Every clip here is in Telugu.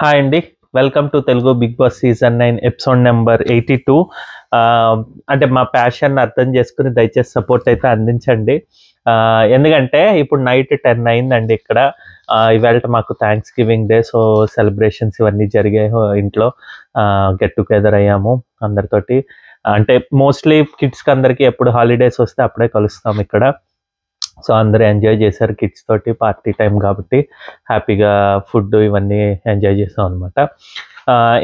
హాయ్ అండి. Welcome to Telugu Bigg Boss season 9 episode number 82. అంటే మా ప్యాషన్ అర్థం చేసుకుని దయచేసి సపోర్ట్ అయితే అందించండి. ఎందుకంటే ఇప్పుడు నైట్ 10 అయిందండి ఇక్కడ. ఇవాళ మాకు thanks giving day. So celebrations ఇవన్నీ జరిగాయి ఇంట్లో. గెట్ టుగెదర్ అయ్యాము అందరితోటి. అంటే మోస్ట్లీ కిడ్స్కి అందరికీ ఎప్పుడు హాలిడేస్ వస్తే అప్పుడే కలుస్తాం ఇక్కడ. సో అందరూ ఎంజాయ్ చేశారు కిడ్స్ తోటి, పార్టీ టైం కాబట్టి హ్యాపీగా ఫుడ్ ఇవన్నీ ఎంజాయ్ చేసాం అనమాట.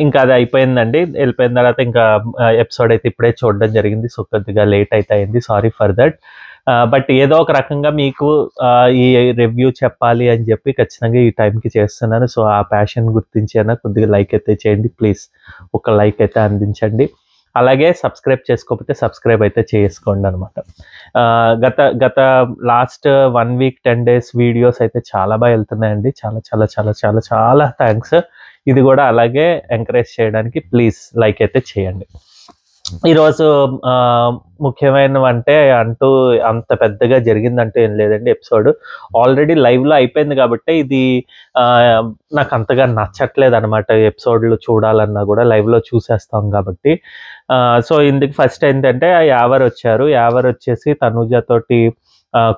ఇంకా అది అయిపోయిందండి. వెళ్ళిపోయిన తర్వాత ఇంకా ఎపిసోడ్ అయితే ఇప్పుడే చూడడం జరిగింది. సో కొద్దిగా లేట్ అయితే అయింది, సారీ ఫర్ దట్. బట్ ఏదో ఒక రకంగా మీకు ఈ రివ్యూ చెప్పాలి అని చెప్పి ఖచ్చితంగా ఈ టైంకి చేస్తున్నాను. సో ఆ ప్యాషన్ గుర్తించేనా కొద్దిగా లైక్ అయితే చేయండి ప్లీజ్. ఒక లైక్ అయితే అందించండి. అలాగే సబ్స్క్రైబ్ చేసుకోకపోతే సబ్స్క్రైబ్ అయితే చేసుకోండి అనమాట. గత లాస్ట్ 1 వీక్ 10 డేస్ వీడియోస్ అయితే చాలా బాగా వెళ్తున్నాయండి. చాలా చాలా చాలా చాలా చాలా థ్యాంక్స్. ఇది కూడా అలాగే ఎంకరేజ్ చేయడానికి ప్లీజ్ లైక్ అయితే చేయండి. ఈరోజు ముఖ్యమైనవంటే అంటూ అంత పెద్దగా జరిగిందంటూ ఏం లేదండి. ఎపిసోడ్ ఆల్రెడీ లైవ్లో అయిపోయింది కాబట్టి ఇది నాకు అంతగా నచ్చట్లేదు అనమాట. ఎపిసోడ్లు చూడాలన్నా కూడా లైవ్లో చూసేస్తాం కాబట్టి. సో ఇందుకు ఫస్ట్ ఏంటంటే యావర్ వచ్చారు. యావర్ వచ్చేసి తనూజతోటి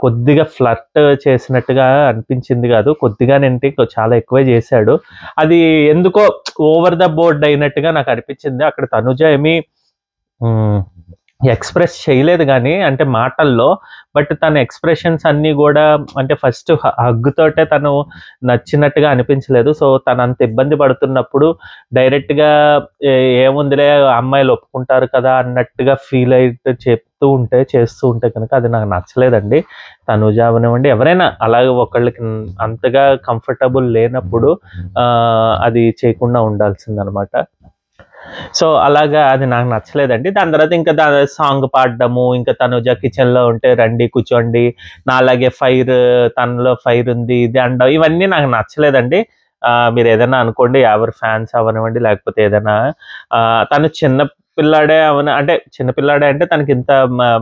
కొద్దిగా ఫ్లర్ట్ చేసినట్టుగా అనిపించింది కాదు, కొద్దిగానేంటి చాలా ఎక్కువే చేశాడు. అది ఎందుకో ఓవర్ ద బోర్డ్ అయినట్టుగా నాకు అనిపించింది. అక్కడ తనూజ ఏమీ ఎక్స్ప్రెస్ చేయలేదు కానీ అంటే మాటల్లో, బట్ తన ఎక్స్ప్రెషన్స్ అన్నీ కూడా అంటే ఫస్ట్ హగ్గుతోటే తను నచ్చినట్టుగా అనిపించలేదు. సో తను అంత ఇబ్బంది పడుతున్నప్పుడు డైరెక్ట్గా ఏముందిలే అమ్మాయిలు ఒప్పుకుంటారు కదా అన్నట్టుగా ఫీల్ అయితే చేస్తూ ఉంటే కనుక అది నాకు నచ్చలేదండి. తనుజ అవనివ్వండి, ఎవరైనా అలాగే ఒకళ్ళకి అంతగా కంఫర్టబుల్ లేనప్పుడు అది చేయకుండా ఉండాల్సిందనమాట. సో అలాగా అది నాకు నచ్చలేదండి. దాని తర్వాత ఇంకా సాంగ్ పాడడము, ఇంకా తనుజ కిచెన్లో ఉంటే రండి కూర్చోండి, నాలాగే ఫైర్, తనలో ఫైర్ ఉంది ఇది అండం, ఇవన్నీ నాకు నచ్చలేదండి. మీరు ఏదైనా అనుకోండి, ఎవరి ఫ్యాన్స్ అవనివ్వండి లేకపోతే ఏదైనా. తను చిన్న పిల్లాడే అంటే చిన్నపిల్లాడే అంటే తనకి ఇంత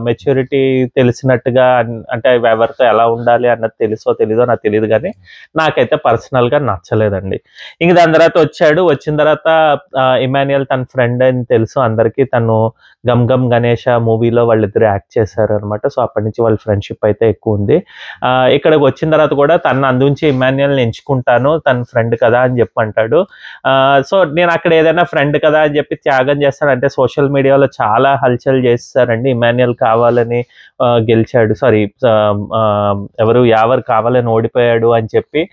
మెచ్యూరిటీ తెలిసినట్టుగా, అంటే ఎవరితో ఎలా ఉండాలి అన్నది తెలుసో తెలీదో నాకు తెలియదు కానీ నాకైతే పర్సనల్గా నచ్చలేదండి. ఇంక దాని తర్వాత వచ్చిన తర్వాత ఇమాన్యుయల్ తన ఫ్రెండ్ అని తెలుసు అందరికీ. తను గమ్ గమ్ గణేష మూవీలో వాళ్ళిద్దరు యాక్ట్ చేశారు అనమాట. సో అప్పటి నుంచి వాళ్ళ ఫ్రెండ్షిప్ అయితే ఎక్కువ ఉంది. ఇక్కడికి వచ్చిన తర్వాత కూడా తను అందుంచి ఇమాన్యుయల్ని ఎంచుకుంటాను, తన ఫ్రెండ్ కదా అని చెప్పి అంటాడు. సో నేను అక్కడ ఏదైనా ఫ్రెండ్ కదా అని చెప్పి త్యాగం చేస్తాను అంటే సోషల్ మీడియాలో చాలా హల్చల్ చేస్తారండి. ఇమాన్యుయల్ కావాలని గెలిచాడు, సారీ ఎవరు యావర్ కావాలని ఓడిపోయాడు అని చెప్పి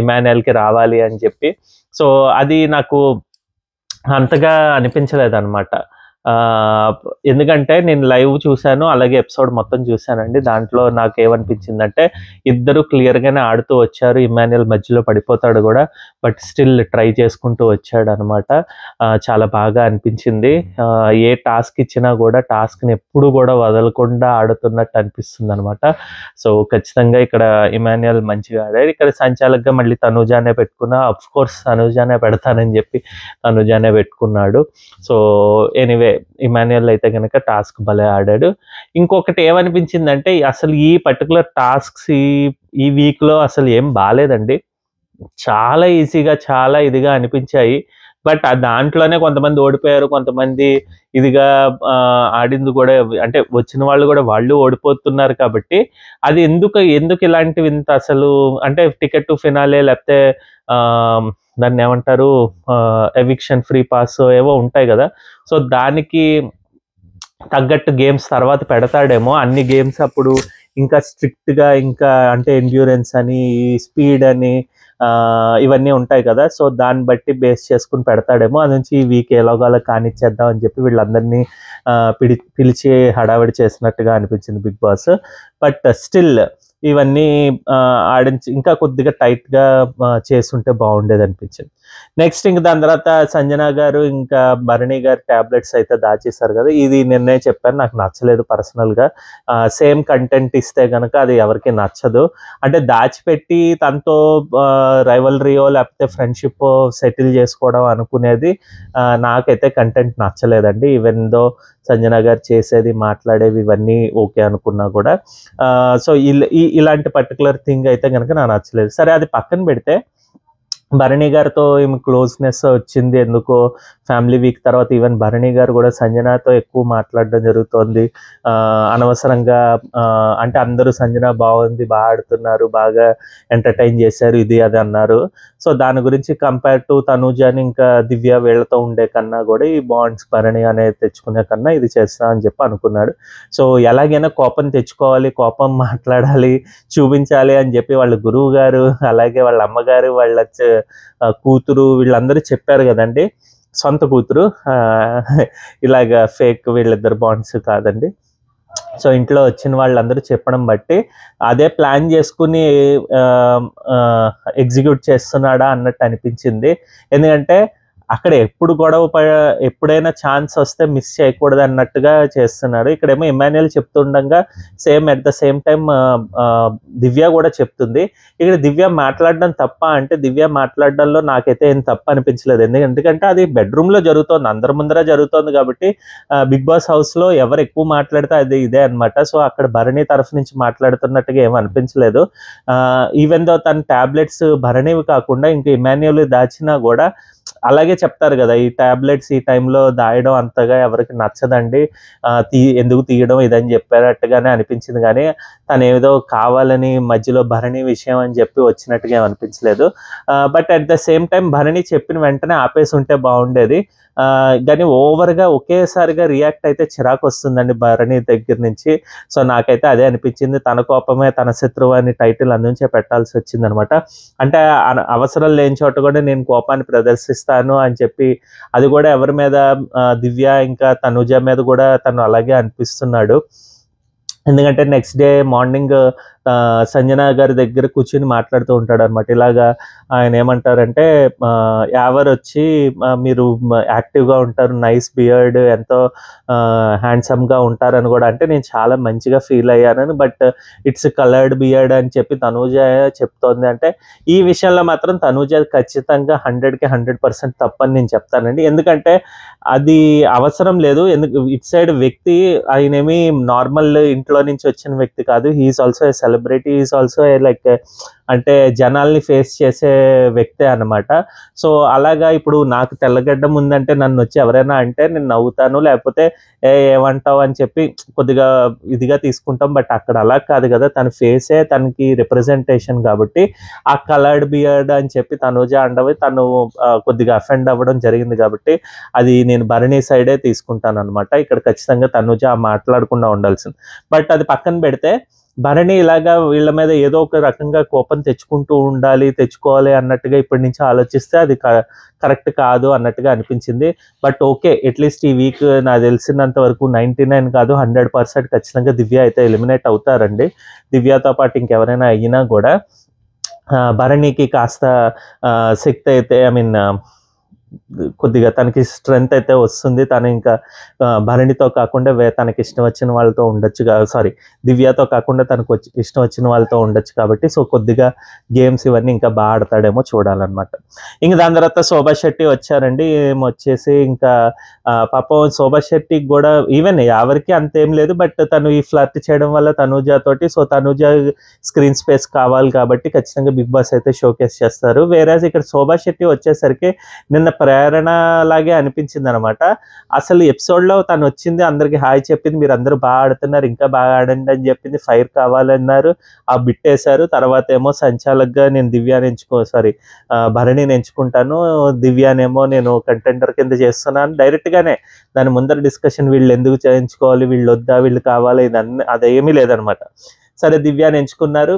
ఇమాన్యుయల్కి రావాలి అని చెప్పి. సో అది నాకు అంతగా అనిపించలేదు అనమాట. ఎందుకంటే నేను లైవ్ చూశాను, అలాగే ఎపిసోడ్ మొత్తం చూశానండి. దాంట్లో నాకు ఏమనిపించిందంటే ఇద్దరు క్లియర్గానే ఆడుతూ వచ్చారు. ఇమాన్యుయల్ మధ్యలో పడిపోతాడు కూడా, బట్ స్టిల్ ట్రై చేసుకుంటూ వచ్చాడు అనమాట. చాలా బాగా అనిపించింది. ఏ టాస్క్ ఇచ్చినా కూడా టాస్క్ని ఎప్పుడు కూడా వదలకుండా ఆడుతున్నట్టు అనిపిస్తుంది అనమాట. సో ఖచ్చితంగా ఇక్కడ ఇమాన్యుయల్ మంచిగా ఆడాడు. ఇక్కడ సంచాలకుగా మళ్ళీ తనూజానే పెట్టుకున్నా, అఫ్ కోర్స్ తనూజానే పెడతానని చెప్పి తనూజానే పెట్టుకున్నాడు. సో ఎనీవే ఇమాన్యుయల్ అయితే కనుక టాస్క్ భలే ఆడాడు. ఇంకొకటి ఏమనిపించిందంటే అసలు ఈ పర్టికులర్ టాస్క్స్ ఈ వీక్లో అసలు ఏం బాగాలేదండి. చాలా ఈజీగా చాలా ఇదిగా అనిపించాయి. బట్ దాంట్లోనే కొంతమంది ఓడిపోయారు, కొంతమంది ఇదిగా ఆడింది కూడా, అంటే వచ్చిన వాళ్ళు కూడా వాళ్ళు ఓడిపోతున్నారు కాబట్టి అది ఎందుకు ఇలాంటివి ఇంత అసలు అంటే టికెట్ టు ఫినాలే లేకపోతే దాన్ని ఏమంటారు ఎవిక్షన్ ఫ్రీ పాస్ ఏవో ఉంటాయి కదా. సో దానికి తగ్గట్టు గేమ్స్ తర్వాత పెడతాడేమో. అన్ని గేమ్స్ అప్పుడు ఇంకా స్ట్రిక్ట్గా, ఇంకా అంటే ఎండ్యూరెన్స్ అని, స్పీడ్ అని ఇవన్నీ ఉంటాయి కదా. సో దాన్ని బట్టి బేస్ చేసుకుని పెడతాడేమో. అది నుంచి ఈ వీక్ ఎలాగోలా కానిచ్చేద్దాం అని చెప్పి వీళ్ళందరినీ పిలిచి హడావిడి చేసినట్టుగా అనిపించింది బిగ్ బాస్. బట్ స్టిల్ ఇవన్నీ ఆడించి ఇంకా కొద్దిగా టైట్గా చేస్తుంటే బాగుండేది అనిపించింది. నెక్స్ట్ ఇంక దాని తర్వాత సంజన గారు ఇంకా భరణి గారు ట్యాబ్లెట్స్ అయితే దాచేశారు కదా. ఇది నిన్నే చెప్పాను, నాకు నచ్చలేదు పర్సనల్గా. సేమ్ కంటెంట్ ఇస్తే కనుక అది ఎవరికి నచ్చదు. అంటే దాచిపెట్టి తనతో రైవల్రీయో లేకపోతే ఫ్రెండ్షిప్ సెటిల్ చేసుకోవడం అనుకునేది నాకైతే కంటెంట్ నచ్చలేదండి. ఈవెన్ దో సంజన గారు చేసేది మాట్లాడేవి ఇవన్నీ ఓకే అనుకున్నా కూడా. సో ఇలాంటి పర్టికులర్ థింగ్ అయితే కనుక నాకు నచ్చలేదు. సరే అది పక్కన పెడితే భరణి గారితో ఈమె క్లోజ్నెస్ వచ్చింది ఎందుకో. ఫ్యామిలీ వీక్ తర్వాత ఈవెన్ భరణి గారు కూడా సంజనాతో ఎక్కువ మాట్లాడడం జరుగుతోంది. అనవసరంగా అంటే అందరూ సంజన బాగుంది, బాగా ఆడుతున్నారు, బాగా ఎంటర్టైన్ చేశారు, ఇది అది అన్నారు. సో దాని గురించి కంపేర్ టు తనూజని ఇంకా దివ్య వీళ్ళతో ఉండే కన్నా కూడా ఈ బాండ్స్ భరణి అనేది తెచ్చుకునే కన్నా ఇది చేస్తా అని చెప్పి అనుకున్నాడు. సో ఎలాగైనా కోపం తెచ్చుకోవాలి, కోపం మాట్లాడాలి, చూపించాలి అని చెప్పి వాళ్ళ గురువు గారు, అలాగే వాళ్ళ అమ్మగారు, వాళ్ళ కూతురు వీళ్ళందరూ చెప్పారు కదండి. సొంత కూతురు, ఇలాగ ఫేక్ వీళ్ళిద్దరు బాండ్స్ కాదండి. సో ఇంట్లో వచ్చిన వాళ్ళందరూ చెప్పడం బట్టి అదే ప్లాన్ చేసుకుని ఎగ్జిక్యూట్ చేస్తున్నాడా అన్నట్టు అనిపించింది. ఎందుకంటే అక్కడ ఎప్పుడైనా ఛాన్స్ వస్తే మిస్ చేయకూడదు అన్నట్టుగా చేస్తున్నాడు. ఇక్కడేమో ఇమాన్యుయల్ చెప్తుండగా same at the same time Divya కూడా చెప్తుంది. ఇక్కడ దివ్య మాట్లాడడం తప్ప అంటే దివ్య మాట్లాడడంలో నాకైతే ఏం తప్ప అనిపించలేదు. ఎందుకంటే అది బెడ్రూమ్లో జరుగుతోంది, అందరి ముందర జరుగుతోంది కాబట్టి బిగ్ బాస్ హౌస్లో ఎవరు ఎక్కువ మాట్లాడితే అది ఇదే అనమాట. సో అక్కడ భరణి తరఫు నుంచి మాట్లాడుతున్నట్టుగా ఏం అనిపించలేదు. ఈవెన్ దో తన టాబ్లెట్స్ భరణివి కాకుండా ఇంకా ఇమాన్యుయల్ దాచినా కూడా అలాగే చెప్తారు కదా, ఈ టాబ్లెట్స్ ఈ టైంలో దాయడం అంతగా ఎవరికి నచ్చదండి, ఎందుకు తీయడం ఇదని చెప్పారట్టుగానే అనిపించింది. కానీ తను ఏదో కావాలని మధ్యలో భరణి విషయం అని చెప్పి వచ్చినట్టుగా ఏమనిపించలేదు. But at the same time Bharani చెప్పిన వెంటనే ఆపేసి ఉంటే బాగుండేది. కానీ ఓవర్గా ఒకేసారిగా రియాక్ట్ అయితే చిరాకు వస్తుందండి భరణి దగ్గర నుంచి. సో నాకైతే అదే అనిపించింది. తన కోపమే తన శత్రువు అని టైటిల్ అందుంచే పెట్టాల్సి వచ్చింది అనమాట. అంటే అవసరం లేని చోట కూడా నేను కోపాన్ని ప్రదర్శిస్తాను అని చెప్పి, అది కూడా ఎవరి మీద, దివ్య ఇంకా తనుజ మీద కూడా తను అలాగే అనిపిస్తున్నాడు. ఎందుకంటే నెక్స్ట్ డే మార్నింగ్ సంజన గారి దగ్గర కూర్చుని మాట్లాడుతూ ఉంటాడు అనమాట. ఇలాగా ఆయన ఏమంటారంటే, యావర్ వచ్చి మీరు యాక్టివ్గా ఉంటారు, నైస్ బియర్డ్, ఎంతో హ్యాండ్సమ్గా ఉంటారని కూడా అంటే నేను చాలా మంచిగా ఫీల్ అయ్యానని, బట్ ఇట్స్ కలర్డ్ బియర్డ్ అని చెప్పి తనూజ చెప్తోంది. అంటే ఈ విషయంలో మాత్రం తనూజ ఖచ్చితంగా 100కి 100% తప్పని నేను చెప్తానండి. ఎందుకంటే అది అవసరం లేదు. ఇట్ సైడ్ వ్యక్తి ఆయనేమి నార్మల్ ఇంట్లో నుంచి వచ్చిన వ్యక్తి కాదు. He's also a celebrity, is also like అంటే జనాల్ని ఫేస్ చేసే వ్యక్తే అనమాట. సో అలాగా ఇప్పుడు నాకు తెల్లగడ్డం ఉందంటే నన్ను వచ్చి ఎవరైనా అంటే నేను నవ్వుతాను, లేకపోతే ఏమంటావు అని చెప్పి కొద్దిగా ఇదిగా తీసుకుంటాం. బట్ అక్కడ అలా కాదు కదా, తన ఫేసే తనకి రిప్రజెంటేషన్ కాబట్టి ఆ కలర్డ్ బియర్డ్ అని చెప్పి తనూజ అండవి తను కొద్దిగా అఫెండ్ అవ్వడం జరిగింది. కాబట్టి అది నేను భరణి సైడే తీసుకుంటాను అనమాట. ఇక్కడ ఖచ్చితంగా తనూజ మాట్లాడకుండా ఉండాల్సింది. బట్ అది పక్కన పెడితే భరణి ఇలాగా వీళ్ళ మీద ఏదో ఒక రకంగా కోపం తెచ్చుకోవాలి అన్నట్టుగా ఇప్పటి నుంచి ఆలోచిస్తే అది కరెక్ట్ కాదు అన్నట్టుగా అనిపించింది. బట్ ఓకే, అట్లీస్ట్ ఈ వీక్ నాకు తెలిసినంత వరకు 99 కాదు 100% ఖచ్చితంగా దివ్య అయితే ఎలిమినేట్ అవుతారండి. దివ్యతో పాటు ఇంకెవరైనా అయినా కూడా భరణికి కాస్త శక్తి అయితే, కొద్దిగా తనకి స్ట్రెంగ్త్ అయితే వస్తుంది. తను ఇంకా భరణితో కాకుండా తనకి ఇష్టం వచ్చిన వాళ్ళతో ఉండొచ్చు, దివ్యతో కాకుండా తనకు ఇష్టం వచ్చిన వాళ్ళతో ఉండొచ్చు కాబట్టి సో కొద్దిగా గేమ్స్ ఇవన్నీ ఇంకా బాగా ఆడతాడేమో చూడాలన్నమాట. ఇంక దాని తర్వాత శోభా శెట్టి వచ్చారండి. వచ్చేసి ఇంకా పాపం శోభా శెట్టికి కూడా ఈవెన్ ఎవరికి అంతేం లేదు, బట్ తను ఈ ఫ్లర్ట్ చేయడం వల్ల తనూజ తోటి, సో తనూజ స్క్రీన్ స్పేస్ కావాలి కాబట్టి ఖచ్చితంగా బిగ్ బాస్ అయితే షోకేస్ చేస్తారు. వేరేజ్ ఇక్కడ శోభా శెట్టి వచ్చేసరికి నిన్న ప్రేరణ లాగే అనిపించింది అనమాట. అసలు ఎపిసోడ్లో తను వచ్చింది, అందరికి హాయ్ చెప్పింది, మీరు అందరూ బాగా ఆడుతున్నారు, ఇంకా బాగా ఆడండి అని చెప్పింది, ఫైర్ కావాలన్నారు, ఆ బిట్ వేశారు. తర్వాత ఏమో సంచాలకుగా నేను భరణిని ఎంచుకుంటాను, దివ్యానేమో నేను కంటెండర్ కింద చేస్తున్నాను డైరెక్ట్గానే. దాని ముందర డిస్కషన్ వీళ్ళు ఎందుకు చేయించుకోవాలి, వీళ్ళు వద్దా, వీళ్ళు కావాలి, అదేమీ లేదనమాట. సరే దివ్యాని ఎంచుకున్నారు,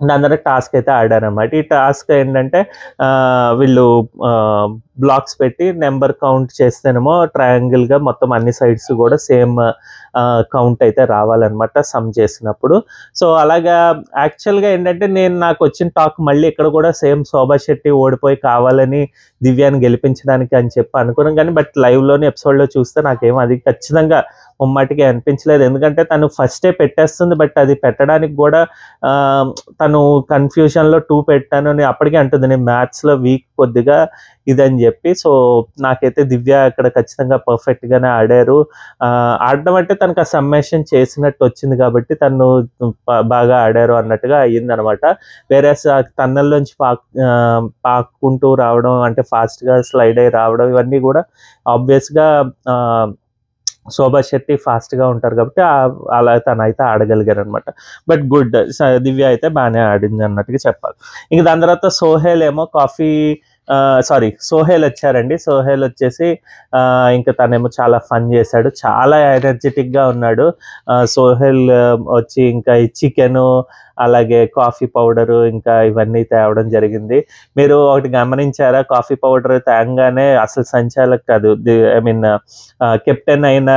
అందరూ టాస్క్ అయితే ఆడారనమాట. ఈ టాస్క్ ఏంటంటే వీళ్ళు బ్లాక్స్ పెట్టి నెంబర్ కౌంట్ చేస్తేనేమో ట్రయాంగిల్గా మొత్తం అన్ని సైడ్స్ కూడా సేమ్ కౌంట్ అయితే రావాలన్నమాట సమ్ చేసినప్పుడు. సో అలాగా యాక్చువల్గా ఏంటంటే నాకు వచ్చిన టాక్ మళ్ళీ ఇక్కడ కూడా సేమ్ శోభా శెట్టి ఓడిపోయి కావాలని దివ్యాన్ని గెలిపించడానికి అని చెప్పి అనుకున్నాం. కానీ బట్ లైవ్లోని ఎపిసోడ్లో చూస్తే నాకేమో అది ఖచ్చితంగా ముమ్మాటికి అనిపించలేదు. ఎందుకంటే తను ఫస్టే పెట్టేస్తుంది, బట్ అది పెట్టడానికి కూడా తను కన్ఫ్యూజన్లో 2 పెట్టాను అని అప్పటికే అంటుంది, నేను మ్యాథ్స్లో వీక్ కొద్దిగా ఇదని చెప్పి. సో నాకైతే దివ్య అక్కడ ఖచ్చితంగా పర్ఫెక్ట్గానే ఆడారు. ఆడడం అంటే తనకు ఆ సమ్మేషన్ చేసినట్టు వచ్చింది కాబట్టి తను బాగా ఆడారు అన్నట్టుగా అయ్యిందనమాట. వేరే టన్నల్లోంచి పాక్కుంటూ రావడం అంటే ఫాస్ట్గా స్లైడ్ అయ్యి రావడం ఇవన్నీ కూడా ఆబ్వియస్గా శోభా శెట్టి ఫాస్ట్గా ఉంటారు కాబట్టి అలా తనైతే ఆడగలిగారు అనమాట. బట్ గుడ్, దివ్య అయితే బాగానే ఆడింది అన్నట్టుగా చెప్పాలి. ఇంక దాని తర్వాత సోహెల్ ఏమో సోహెల్ వచ్చారండి. సోహెల్ వచ్చేసి ఇంకా తనేమో చాలా ఫన్ చేశాడు, చాలా ఎనర్జెటిక్గా ఉన్నాడు. సోహెల్ వచ్చి ఇంకా ఈ చికెను అలాగే కాఫీ పౌడరు ఇంకా ఇవన్నీ తేవడం జరిగింది. మీరు ఒకటి గమనించారా, కాఫీ పౌడర్ తేగానే అసలు సంచాలక్ కాదు, ఐ మీన్ కెప్టెన్ అయిన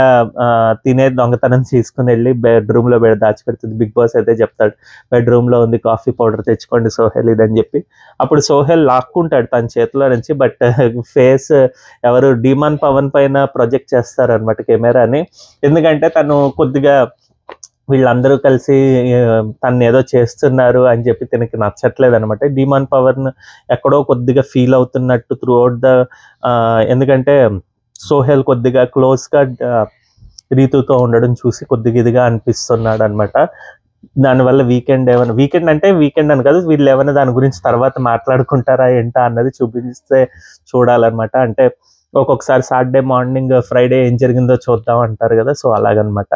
తినే దొంగతనం తీసుకుని వెళ్ళి బెడ్రూమ్లో దాచిపెడుతుంది. బిగ్ బాస్ అయితే చెప్తాడు, బెడ్రూమ్లో ఉంది కాఫీ పౌడర్ తెచ్చుకోండి సోహెల్ ఇదని చెప్పి. అప్పుడు సోహెల్ లాక్కుంటాడు తన చేతిలో నుంచి, బట్ ఫేస్ ఎవరు డీమాన్ పవన్ పైన ప్రొజెక్ట్ చేస్తారనమాట కెమెరాని. ఎందుకంటే తను కొద్దిగా వీళ్ళందరూ కలిసి తను ఏదో చేస్తున్నారు అని చెప్పి తనకి నచ్చట్లేదు అనమాట. డీమాన్ పవన్ ఎక్కడో కొద్దిగా ఫీల్ అవుతున్నట్టు త్రూ అవుట్ ఎందుకంటే సోహెల్ కొద్దిగా క్లోజ్గా రీతుతో ఉండడం చూసి కొద్దిగా ఇదిగా అనిపిస్తున్నాడు అనమాట. దానివల్ల వీకెండ్ అంటే వీకెండ్ అని కాదు, వీళ్ళు ఏమైనా దాని గురించి తర్వాత మాట్లాడుకుంటారా ఏంటా అన్నది చూపిస్తే చూడాలన్నమాట. అంటే ఒక్కొక్కసారి సాటర్డే మార్నింగ్ ఫ్రైడే ఏం జరిగిందో చూద్దాం అంటారు కదా, సో అలాగనమాట.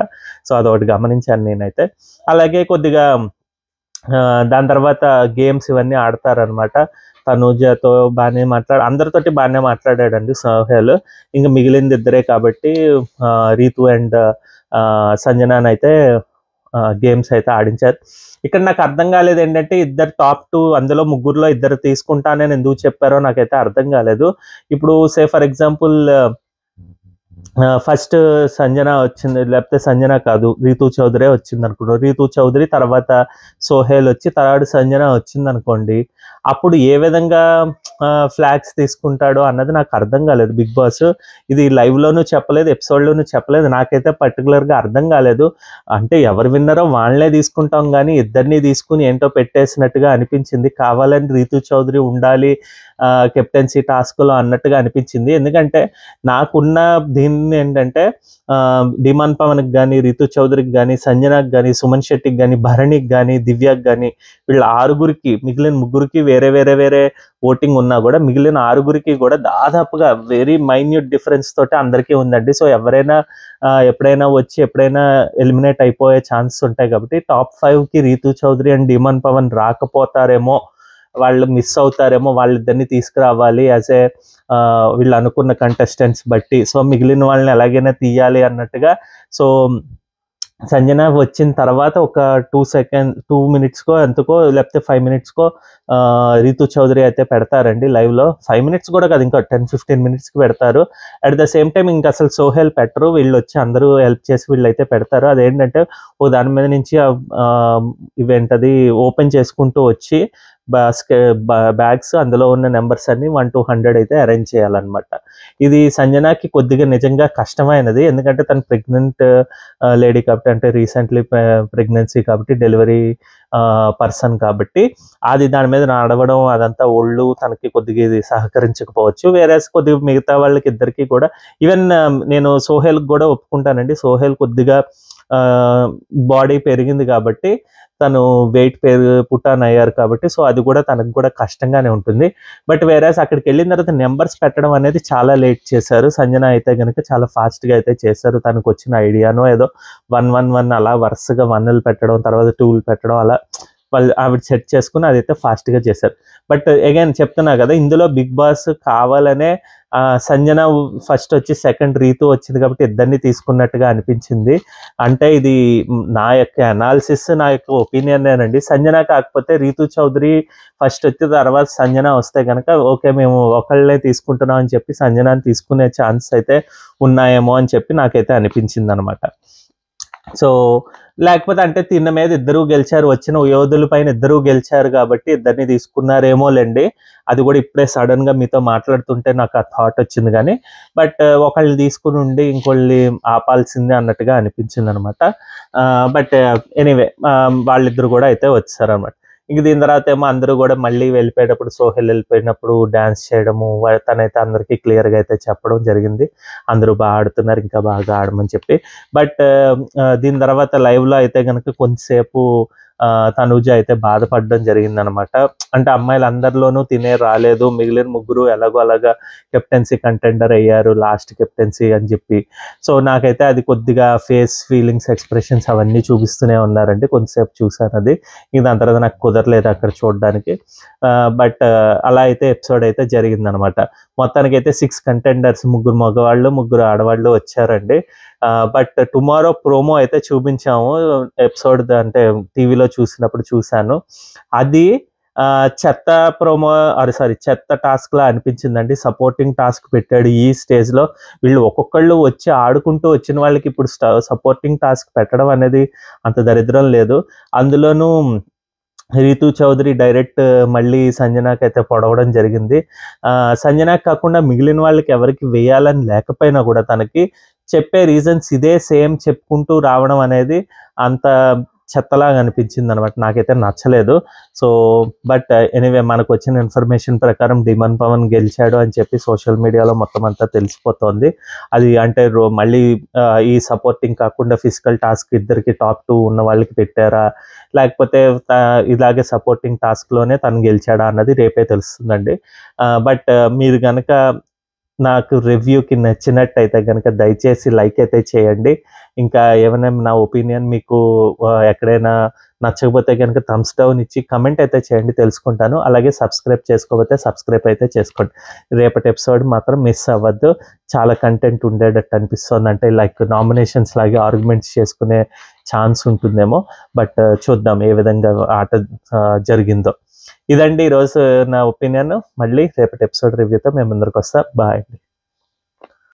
సో అదొకటి గమనించాను నేనైతే. అలాగే కొద్దిగా దాని తర్వాత గేమ్స్ ఇవన్నీ ఆడతారనమాట. తనూజతో బాగానే అందరితోటి బాగానే మాట్లాడాడండి సోహెల్. ఇంకా మిగిలింది ఇద్దరే కాబట్టి రీతు అండ్ సంజనాన్ అయితే గేమ్స్ అయితే ఆడించారు. ఇక్కడ నాకు అర్థం కాలేదు ఏంటంటే ఇద్దరు టాప్ 2 అందులో ముగ్గురులో ఇద్దరు తీసుకుంటానని ఎందుకు చెప్పారో నాకైతే అర్థం కాలేదు. ఇప్పుడు say for example first Sanjana వచ్చింది, లేకపోతే సంజన కాదు రీతు చౌదరి వచ్చింది అనుకోండి, రీతు చౌదరి తర్వాత సోహెల్ వచ్చి థర్డ్ సంజన వచ్చింది అనుకోండి, అప్పుడు ఏ విధంగా ఫ్లాగ్స్ తీసుకుంటాడో అన్నది నాకు అర్థం కాలేదు. బిగ్ బాస్ ఇది లైవ్లోనూ చెప్పలేదు, ఎపిసోడ్లోనూ చెప్పలేదు, నాకైతే పర్టికులర్గా అర్థం కాలేదు. అంటే ఎవరు విన్నారో వాళ్ళనే తీసుకుంటాం కానీ ఇద్దరిని తీసుకుని ఏంటో పెట్టేసినట్టుగా అనిపించింది. కావాలని రీతు చౌదరి ఉండాలి కెప్టెన్సీ టాస్క్లో అన్నట్టుగా అనిపించింది. ఎందుకంటే నాకున్న దీన్ని ఏంటంటే డిమాన్ పవన్కి కానీ రీతు చౌదరికి కానీ సంజనాకి కానీ సుమన్ శెట్టికి కానీ భరణికి కానీ దివ్యకి కానీ వీళ్ళ 6గురికి మిగిలిన 3గురికి వేరే వేరే వేరే ఓటింగ్ ఉన్నా కూడా మిగిలిన 6గురికి కూడా దాదాపుగా వెరీ మైన్యూట్ డిఫరెన్స్ తోటి అందరికీ ఉందండి. సో ఎవరైనా ఎప్పుడైనా వచ్చి ఎప్పుడైనా ఎలిమినేట్ అయిపోయే ఛాన్స్ ఉంటాయి కాబట్టి టాప్ 5కి రీతు చౌదరి అండ్ డిమాన్ పవన్ రాకపోతారేమో, వాళ్ళు మిస్ అవుతారేమో, వాళ్ళిద్దరిని తీసుకురావాలి యాజ్ ఏ వీళ్ళు అనుకున్న కంటెస్టెంట్స్ బట్టి. సో మిగిలిన వాళ్ళని ఎలాగైనా తీయాలి అన్నట్టుగా. సో సంజన వచ్చిన తర్వాత ఒక 2 మినిట్స్కో ఎంతకో లేకపోతే 5 మినిట్స్కో రీతు చౌదరి అయితే పెడతారండి లైవ్లో. 5 మినిట్స్ కూడా కాదు, ఇంకా 10-15 మినిట్స్కి పెడతారు. అట్ ద సేమ్ టైం ఇంకా అసలు సోహెల్ పెట్టరు, వీళ్ళు వచ్చి అందరూ హెల్ప్ చేసి వీళ్ళు అయితే పెడతారు. అదేంటంటే దాని మీద నుంచి ఈవెంట్ అది ఓపెన్ చేసుకుంటూ వచ్చి బ్యాగ్స్ అందులో ఉన్న నెంబర్స్ అన్ని 1 to 100 అయితే అరేంజ్ చేయాలన్నమాట. ఇది సంజనాకి కొద్దిగా నిజంగా కష్టమైనది, ఎందుకంటే తను ప్రెగ్నెంట్ లేడీ కాబట్టి, అంటే రీసెంట్లీ ప్రెగ్నెన్సీ కాబట్టి, డెలివరీ పర్సన్ కాబట్టి అది దాని మీద నడవడం అదంతా ఒళ్ళు తనకి కొద్దిగా ఇది సహకరించకపోవచ్చు. వేరే కొద్దిగా మిగతా వాళ్ళకి ఇద్దరికి కూడా ఈవెన్ నేను సోహెల్కి కూడా ఒప్పుకుంటానండి. సోహెల్ కొద్దిగా బాడీ పెరిగింది కాబట్టి తను వెయిట్ పుటాన్ అయ్యారు కాబట్టి సో అది కూడా తనకు కూడా కష్టంగానే ఉంటుంది. బట్ వేరేస్ అక్కడికి వెళ్ళిన తర్వాత నెంబర్స్ పెట్టడం అనేది చాలా లేట్ చేశారు. సంజన అయితే కనుక చాలా ఫాస్ట్గా అయితే చేశారు. తనకు వచ్చిన ఐడియానో ఏదో 1-1-1 అలా వరుసగా 1లు పెట్టడం, తర్వాత 2లు పెట్టడం, అలా వాళ్ళు ఆవిడ సెట్ చేసుకుని అదైతే ఫాస్ట్గా చేశారు. బట్ అగైన్ చెప్తున్నా కదా, ఇందులో బిగ్ బాస్ కావాలనే సంజన ఫస్ట్ వచ్చి సెకండ్ రీతు వచ్చింది కాబట్టి ఇద్దరిని తీసుకున్నట్టుగా అనిపించింది. అంటే ఇది నా యొక్క అనాలిసిస్, నా యొక్క ఒపీనియనేనండి. సంజన కాకపోతే రీతు చౌదరి ఫస్ట్ వచ్చి తర్వాత సంజన వస్తే కనుక ఓకే మేము ఒకళ్ళనే తీసుకుంటున్నాం అని చెప్పి సంజనాని తీసుకునే ఛాన్స్ అయితే ఉన్నాయేమో అని చెప్పి నాకైతే అనిపించింది అనమాట. సో లేకపోతే అంటే తిన్న మీద ఇద్దరూ గెలిచారు, వచ్చిన యోధుల పైన ఇద్దరూ గెలిచారు కాబట్టి ఇద్దరిని తీసుకున్నారేమోలేండి. అది కూడా ఇప్పుడే సడన్గా మీతో మాట్లాడుతుంటే నాకు ఆ థాట్ వచ్చింది. కానీ బట్ ఒకళ్ళు తీసుకుని ఉండి ఇంకొల్ని ఆపాల్సిందే అన్నట్టుగా అనిపించింది అనమాట. బట్ ఎనీవే వాళ్ళిద్దరు కూడా అయితే వచ్చారనమాట. ఇంక దీని తర్వాత ఏమో అందరూ కూడా మళ్ళీ వెళ్ళిపోయేటప్పుడు, సోహెల్ వెళ్ళిపోయినప్పుడు డ్యాన్స్ చేయడము, తనైతే అందరికీ క్లియర్గా అయితే చెప్పడం జరిగింది, అందరూ బాగా ఆడుతున్నారు, ఇంకా బాగా ఆడమని చెప్పి. బట్ దీని తర్వాత లైవ్లో అయితే కనుక కొంతసేపు తనూజ అయితే బాధపడడం జరిగిందనమాట. అంటే అమ్మాయిలందరిలోనూ తినే రాలేదు, మిగిలిన ముగ్గురు ఎలాగో అలాగా కెప్టెన్సీ కంటెండర్ అయ్యారు, లాస్ట్ కెప్టెన్సీ అని చెప్పి. సో నాకైతే అది కొద్దిగా ఫేస్ ఫీలింగ్స్, ఎక్స్ప్రెషన్స్ అవన్నీ చూపిస్తూనే ఉన్నారండి. కొంతసేపు చూసాను అది. దాని తర్వాత నాకు కుదరలేదు అక్కడ చూడడానికి. బట్ అలా అయితే ఎపిసోడ్ అయితే జరిగిందనమాట. మొత్తానికి అయితే 6 కంటెండర్స్, 3 మగవాళ్ళు 3 ఆడవాళ్ళు వచ్చారండి. బట్ టుమారో ప్రోమో అయితే చూపించాము, ఎపిసోడ్ అంటే టీవీలో చూసినప్పుడు చూశాను. అది చెత్త ప్రోమో, చెత్త టాస్క్ లా అనిపించిందండి. సపోర్టింగ్ టాస్క్ పెట్టాడు ఈ స్టేజ్లో. వీళ్ళు ఒక్కొక్కళ్ళు వచ్చి ఆడుకుంటూ వచ్చిన వాళ్ళకి ఇప్పుడు సపోర్టింగ్ టాస్క్ పెట్టడం అనేది అంత దరిద్రం లేదు. అందులోనూ రీతూ చౌదరి డైరెక్ట్ మళ్ళీ సంజనాకి అయితే పొడవడం జరిగింది. సంజనాకి కాకుండా మిగిలిన వాళ్ళకి ఎవరికి వేయాలని లేకపోయినా కూడా తనకి చెప్పే రీజన్స్ ఇదే సేమ్ చెప్పుకుంటూ రావడం అనేది అంత చెత్తలాగా అనిపించింది అనమాట. నాకైతే నచ్చలేదు. సో బట్ ఎనీవే, మనకు వచ్చిన ఇన్ఫర్మేషన్ ప్రకారం డిమన్ పవన్ గెలిచాడు అని చెప్పి సోషల్ మీడియాలో మొత్తం అంతా తెలిసిపోతుంది. అది అంటే మళ్ళీ ఈ సపోర్టింగ్ కాకుండా ఫిజికల్ టాస్క్ ఇద్దరికి టాప్ 2 ఉన్న వాళ్ళకి పెట్టారా, లేకపోతే ఇలాగే సపోర్టింగ్ టాస్క్లోనే తను గెలిచాడా అన్నది రేపే తెలుస్తుందండి. బట్ మీరు కనుక నాకు రివ్యూకి నచ్చినట్టయితే కనుక దయచేసి లైక్ అయితే చేయండి. ఇంకా ఏమైనా నా ఒపీనియన్ మీకు ఎక్కడైనా నచ్చకపోతే కనుక థమ్స్ డౌన్ ఇచ్చి కమెంట్ అయితే చేయండి, తెలుసుకుంటాను. అలాగే సబ్స్క్రైబ్ చేసుకోకపోతే సబ్స్క్రైబ్ అయితే చేసుకోండి. రేపటి ఎపిసోడ్ మాత్రం మిస్ అవ్వద్దు. చాలా కంటెంట్ ఉండేటట్టు అనిపిస్తుంది. అంటే లైక్ నామినేషన్స్ లాగే ఆర్గ్యుమెంట్స్ చేసుకునే ఛాన్స్ ఉంటుందేమో. బట్ చూద్దాం ఏ విధంగా ఆట జరిగిందో. ఇదండి ఈరోజు నా ఒపీనియన్. మళ్ళీ రేపటి ఎపిసోడ్ రివ్యూతో మేము ముందరికి వస్తాం. బాయ్ అండి.